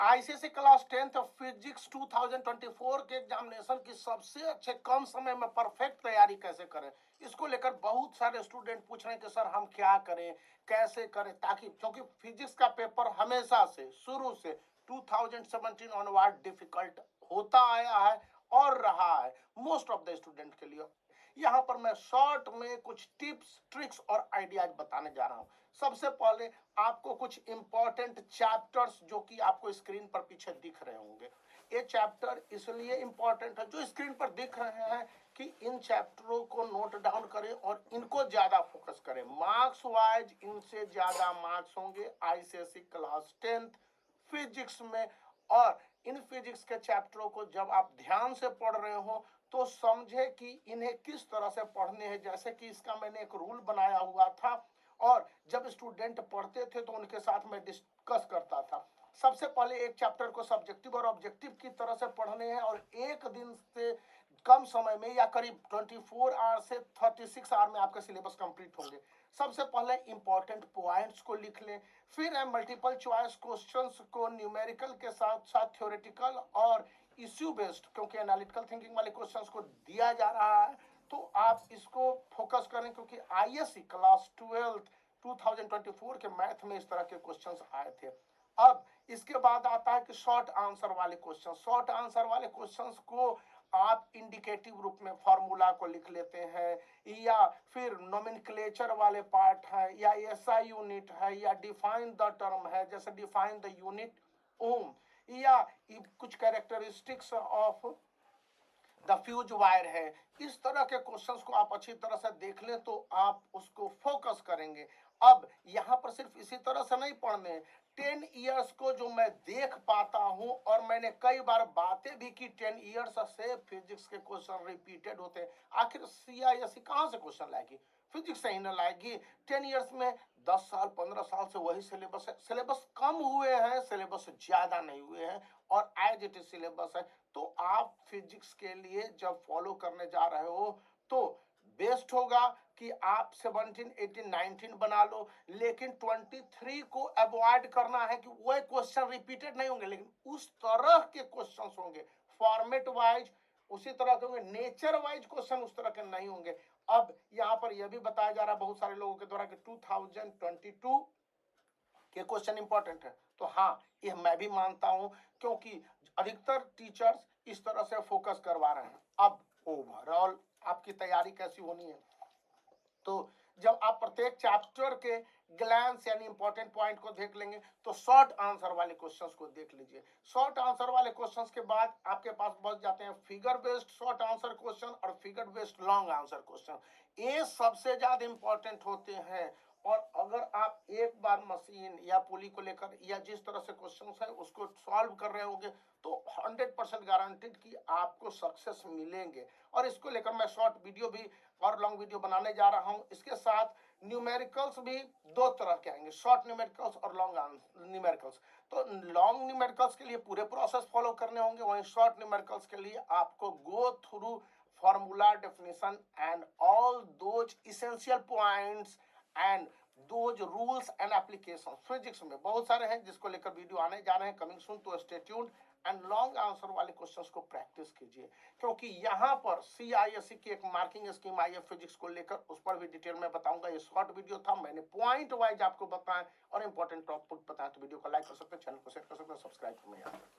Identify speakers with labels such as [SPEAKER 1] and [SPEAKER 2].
[SPEAKER 1] ICSE class 10th physics 2024 के examination की सबसे अच्छे कम समय में परफेक्ट तैयारी कैसे करें, इसको लेकर बहुत सारे स्टूडेंट पूछ रहे हैं कि सर हम क्या करें, कैसे करें, ताकि क्योंकि फिजिक्स का पेपर हमेशा से शुरू से 2017 ऑनवर्ड डिफिकल्ट होता आया है और रहा है मोस्ट ऑफ द स्टूडेंट के लिए। यहाँ पर मैं शॉर्ट में कुछ टिप्स, ट्रिक्स और आइडियाज बताने जा रहा हूँ। सबसे पहले आपको कुछ इंपॉर्टेंट चैप्टर्स जो कि आपको स्क्रीन पर पीछे दिख रहे होंगे, ये चैप्टर इसलिए इंपॉर्टेंट है जो स्क्रीन पर दिख रहे हैं कि इन चैप्टरों को नोट डाउन करें और इनको ज्यादा फोकस करें। मार्क्स वाइज इनसे ज्यादा मार्क्स होंगे आईसीएसई क्लास 10th फिजिक्स में। और इन फिजिक्स के चैप्टरों को जब आप ध्यान से पढ़ रहे हो तो समझे कि इन्हें किस तरह से पढ़ने हैं। जैसे कि इसका मैंने एक रूल बनाया हुआ था और जब स्टूडेंट पढ़ते थे तो उनके साथ मैं डिस्कस करता था। सबसे पहले एक चैप्टर को सब्जेक्टिव और ऑब्जेक्टिव की तरह से पढ़ने हैं और एक दिन से कम समय में या करीब 24 आवर से 36 आवर में आपका सिलेबस कंप्लीट होंगे। सबसे पहले इंपॉर्टेंट पॉइंट्स को लिख लें, फिर मल्टीपल चॉइस क्वेश्चंस को न्यूमेरिकल के साथ साथ थ्योरेटिकल और इश्यू बेस्ड, क्योंकि एनालिटिकल थिंकिंग वाले क्वेश्चंस को दिया जा रहा है तो आप इसको फोकस करें, क्योंकि आईएससी क्लास 12 2024 के मैथ में इस तरह के क्वेश्चंस आए थे। अब इसके बाद आता है कि शॉर्ट आंसर वाले क्वेश्चन। शॉर्ट आंसर वाले क्वेश्चंस को आप इंडिकेटिव रूप में फॉर्मूला को लिख लेते हैं, या फिर नोमेनक्लेचर वाले पार्ट है, या एसआई यूनिट है, या डिफाइन द टर्म है जैसे डिफाइन द यूनिट ओम, या कुछ characteristics of the fuse wire है। इस तरह के क्वेश्चंस को आप अच्छी तरह से देख लें तो आप उसको फोकस करेंगे। अब यहाँ पर सिर्फ इसी तरह से नहीं पढ़ने, 10 इयर्स को जो मैं देख पाता हूँ और मैंने कई बार बातें भी की, 10 इयर्स से फिजिक्स के क्वेश्चन रिपीटेड होते हैं। आखिर सीआईएससी कहाँ से क्वेश्चन लाएगी, फिजिक्स से ही ना लाएगी। 10 इयर्स में 10 साल 15 साल से वही सिलेबस है। सिलेबस कम हुए हैं, सिलेबस ज्यादा नहीं हुए हैं और एज इट इज सिलेबस है। तो आप फिजिक्स के लिए जब फॉलो करने जा रहे हो तो बेस्ट होगा कि आप 17, 18, 19 बना लो, लेकिन 23 को अवॉइड करना है कि वह क्वेश्चन रिपीटेड नहीं होंगे, लेकिन उस तरह के क्वेश्चंस होंगे फॉर्मेट वाइज, उसी तरह के होंगे, नेचर वाइज क्वेश्चन उस तरह के नहीं होंगे। अब यहां पर यह भी बताया जा रहा है बहुत सारे लोगों के द्वारा कि 2022 के क्वेश्चन इंपॉर्टेंट है, तो हाँ ये मैं भी मानता हूं, क्योंकि अधिकतर टीचर्स इस तरह से फोकस करवा रहे हैं। अब ओवरऑल आपकी तैयारी कैसी होनी है, तो जब आप प्रत्येक चैप्टर के ग्लैंस यानी इंपॉर्टेंट पॉइंट को देख लेंगे तो शॉर्ट आंसर वाले क्वेश्चंस को देख लीजिए। शॉर्ट आंसर वाले क्वेश्चंस के बाद आपके पास बच जाते हैं figure based short answer question और figure based long answer question. ये सबसे ज्यादा इंपॉर्टेंट होते हैं और अगर आप एक बार मशीन या पुली को लेकर या जिस तरह से क्वेश्चंस है उसको सॉल्व कर रहे होंगे तो 100% गारंटेड कि आपको सक्सेस मिलेंगे। और इसको लेकर मैं शॉर्ट वीडियो भी और लॉन्ग वीडियो बनाने जा रहा हूं। इसके साथ न्यूमेरिकल्स भी दो तरह के आएंगे, शॉर्ट न्यूमेरिकल्स और लॉन्ग न्यूमेरिकल्स। तो लॉन्ग न्यूमेरिकल्स के लिए पूरे प्रोसेस फॉलो करने होंगे, वहीं शॉर्ट न्यूमेरिकल्स के लिए आपको go through formula definition and all those essential points and those rules and application. Physics में बहुत सारे हैं जिसको लेकर वीडियो आने जा रहे हैं कमिंग सून, तो stay tuned and long answer वाले क्वेश्चंस को प्रैक्टिस कीजिए, क्योंकि यहाँ पर सीआईएससी की एक मार्किंग स्कीम आई है फिजिक्स को लेकर, उस पर भी डिटेल में बताऊंगा। ये शॉर्ट वीडियो था, मैंने पॉइंट वाइज आपको बताया और इंपॉर्टेंट टॉपिक बताया, तो वीडियो को लाइक कर सकते हैं, चैनल को शेयर कर सकते हैं, सब्सक्राइब करना याद रखें।